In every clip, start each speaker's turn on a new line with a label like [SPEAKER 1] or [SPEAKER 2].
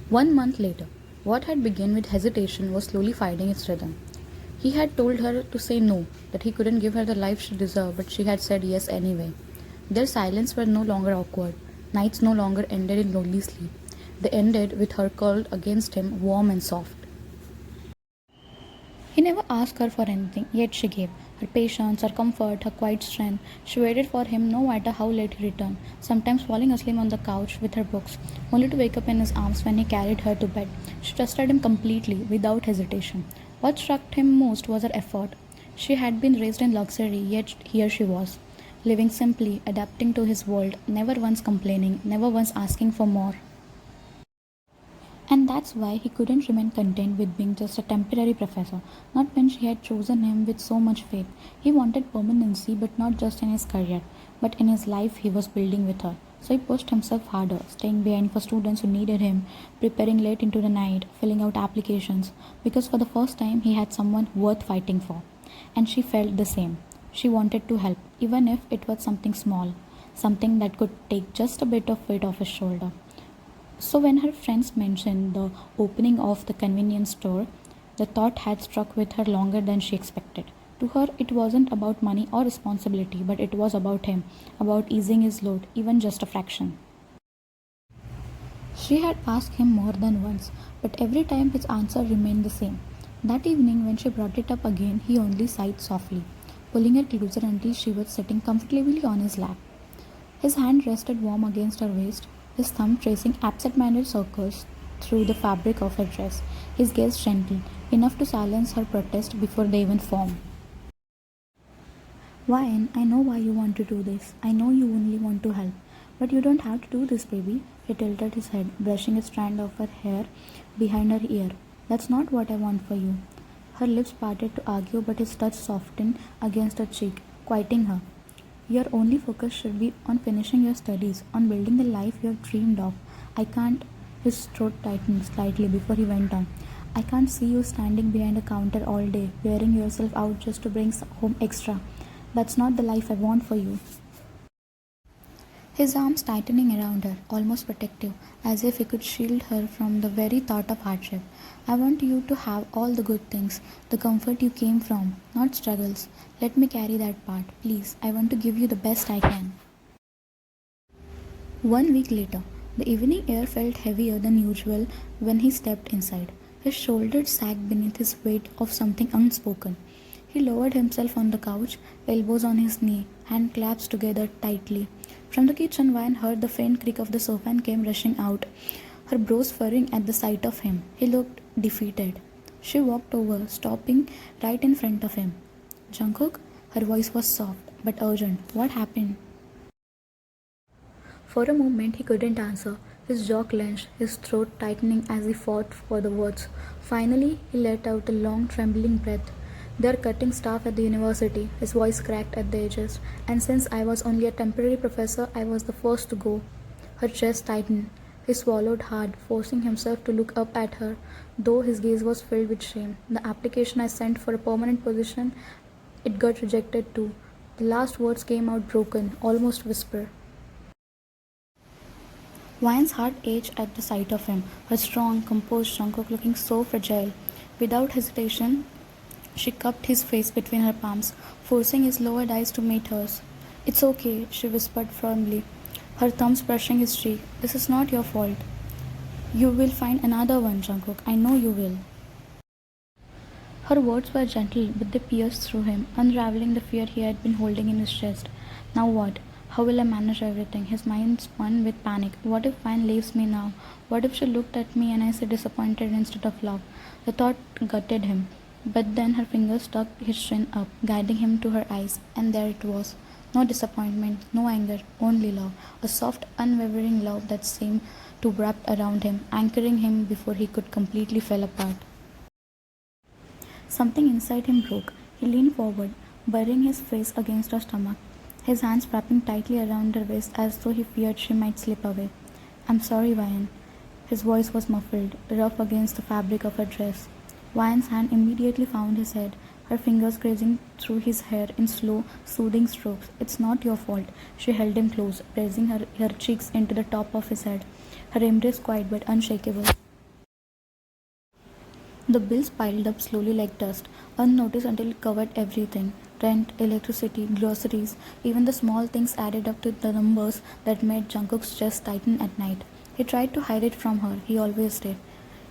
[SPEAKER 1] 1 month later, what had begun with hesitation was slowly finding its rhythm. He had told her to say no, that he couldn't give her the life she deserved, but she had said yes anyway. Their silence were no longer awkward. Nights no longer ended in lonely sleep. They ended with her curled against him, warm and soft. He never asked her for anything, yet she gave. Her patience, her comfort, her quiet strength. She waited for him no matter how late he returned, sometimes falling asleep on the couch with her books, only to wake up in his arms when he carried her to bed. She trusted him completely, without hesitation. What struck him most was her effort. She had been raised in luxury, yet here she was, living simply, adapting to his world, never once complaining, never once asking for more. And that's why he couldn't remain content with being just a temporary professor, not when she had chosen him with so much faith. He wanted permanency, but not just in his career, but in his life he was building with her. So he pushed himself harder, staying behind for students who needed him, preparing late into the night, filling out applications, because for the first time he had someone worth fighting for. And she felt the same. She wanted to help, even if it was something small, something that could take just a bit of weight off his shoulder. So, when her friends mentioned the opening of the convenience store, the thought had stuck with her longer than she expected. To her, it wasn't about money or responsibility, but it was about him, about easing his load, even just a fraction. She had asked him more than once, but every time his answer remained the same. That evening, when she brought it up again, he only sighed softly, pulling her closer until she was sitting comfortably on his lap. His hand rested warm against her waist, his thumb tracing absent-minded circles through the fabric of her dress, his gaze gentle, enough to silence her protest before they even formed. Ryan, I know why you want to do this. I know you only want to help. But you don't have to do this, baby. He tilted his head, brushing a strand of her hair behind her ear. That's not what I want for you. Her lips parted to argue, but his touch softened against her cheek, quieting her. Your only focus should be on finishing your studies, on building the life you have dreamed of. I can't. His throat tightened slightly before he went on. I can't see you standing behind a counter all day, wearing yourself out just to bring home extra. That's not the life I want for you. His arms tightening around her, almost protective, as if he could shield her from the very thought of hardship. I want you to have all the good things, the comfort you came from, not struggles. Let me carry that part, please. I want to give you the best I can. 1 week later, the evening air felt heavier than usual when he stepped inside. His shoulders sagged beneath his weight of something unspoken. He lowered himself on the couch, elbows on his knee, hand clasped together tightly. From the kitchen, Vine heard the faint creak of the sofa and came rushing out, her brows furrowing at the sight of him. He looked defeated. She walked over, stopping right in front of him. Jungkook? Her voice was soft, but urgent. What happened? For a moment he couldn't answer, his jaw clenched, his throat tightening as he fought for the words. Finally, he let out a long, trembling breath. They're cutting staff at the university. His voice cracked at the edges. And since I was only a temporary professor, I was the first to go. Her chest tightened. He swallowed hard, forcing himself to look up at her, though his gaze was filled with shame. The application I sent for a permanent position, it got rejected too. The last words came out broken, almost whisper. Vine's heart ached at the sight of him, her strong, composed Jungkook looking so fragile. Without hesitation, she cupped his face between her palms, forcing his lowered eyes to meet hers. It's okay, she whispered firmly, her thumbs brushing his cheek. This is not your fault. You will find another one, Jungkook. I know you will. Her words were gentle, but they pierced through him, unraveling the fear he had been holding in his chest. Now what? How will I manage everything? His mind spun with panic. What if Vine leaves me now? What if she looked at me and I said disappointed instead of love? The thought gutted him. But then her fingers tugged his chin up, guiding him to her eyes, and there it was. No disappointment, no anger, only love. A soft, unwavering love that seemed to wrap around him, anchoring him before he could completely fall apart. Something inside him broke. He leaned forward, burying his face against her stomach, his hands wrapping tightly around her waist as though he feared she might slip away. I'm sorry, Vian. His voice was muffled, rough against the fabric of her dress. Vian's hand immediately found his head, her fingers grazing through his hair in slow, soothing strokes. It's not your fault. She held him close, pressing her cheeks into the top of his head, her embrace quiet but unshakable. The bills piled up slowly like dust, unnoticed until it covered everything: rent, electricity, groceries, even the small things added up to the numbers that made Jungkook's chest tighten at night. He tried to hide it from her, he always did.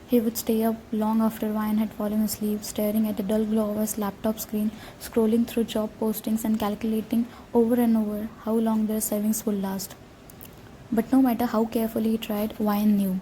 [SPEAKER 1] He would stay up long after Ryan had fallen asleep, staring at the dull glow of his laptop screen, scrolling through job postings and calculating over and over how long their savings would last. But no matter how carefully he tried, Ryan knew.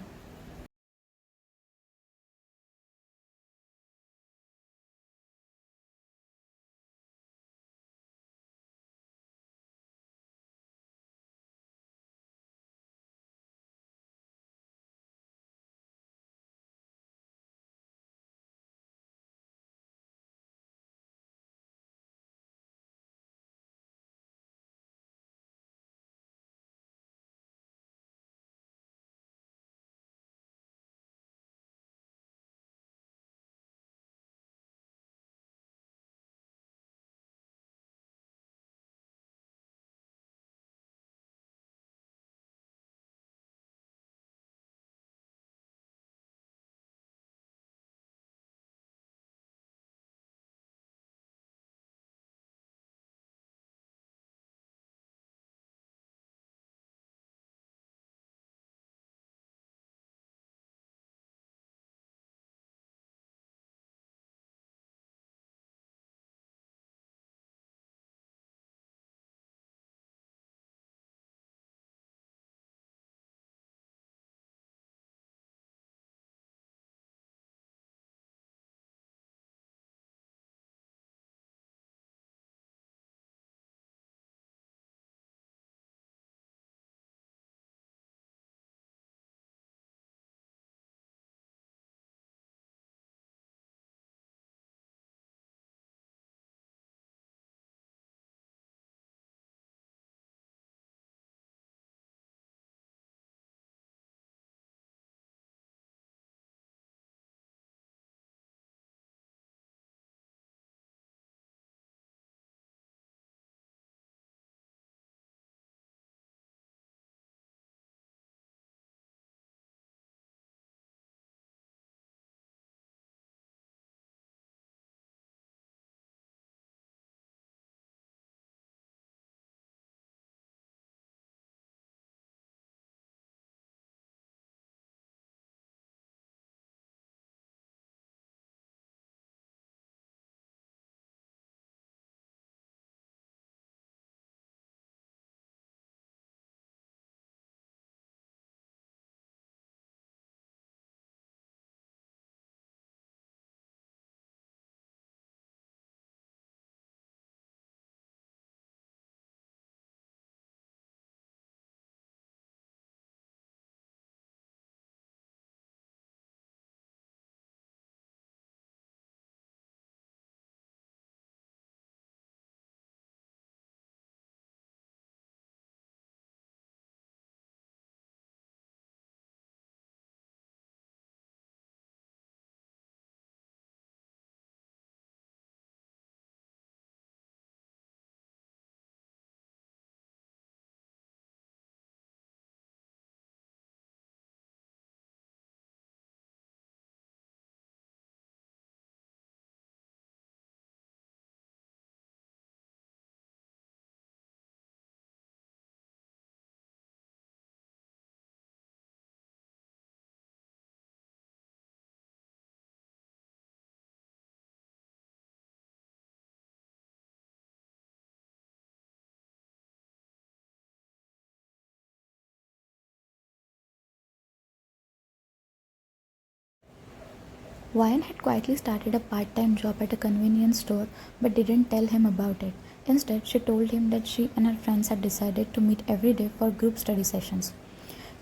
[SPEAKER 1] Ryan had quietly started a part time job at a convenience store but didn't tell him about it. Instead, she told him that she and her friends had decided to meet every day for group study sessions,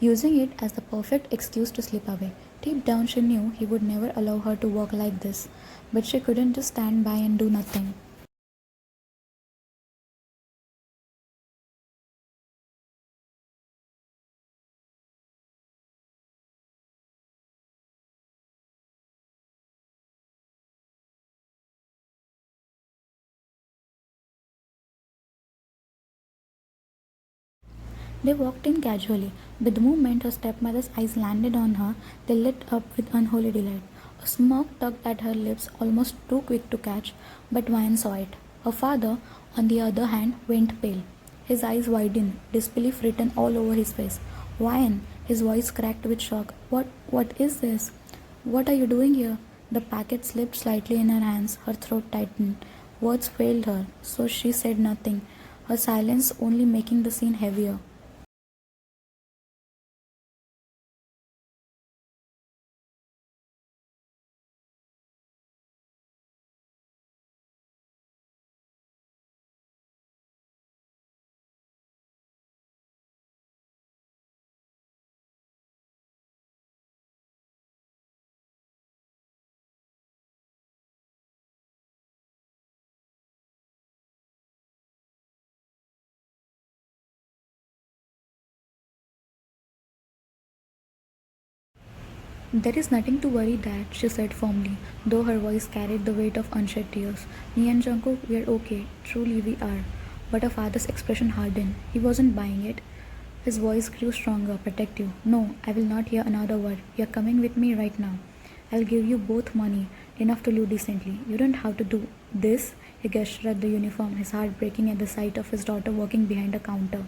[SPEAKER 1] using it as the perfect excuse to slip away. Deep down, she knew he would never allow her to work like this, but she couldn't just stand by and do nothing. They walked in casually, but the moment her stepmother's eyes landed on her, they lit up with unholy delight. A smirk tugged at her lips, almost too quick to catch, but Ryan saw it. Her father, on the other hand, went pale. His eyes widened, disbelief written all over his face. Ryan, his voice cracked with shock. What is this? What are you doing here? The packet slipped slightly in her hands, her throat tightened. Words failed her, so she said nothing, her silence only making the scene heavier. There is nothing to worry, Dad, she said firmly, though her voice carried the weight of unshed tears. Me and Jungkook, we are okay. Truly, we are. But her father's expression hardened. He wasn't buying it. His voice grew stronger, protective. No, I will not hear another word. You're coming with me right now. I'll give you both money, enough to live decently. You don't have to do this. He gestured at the uniform, his heart breaking at the sight of his daughter working behind a counter.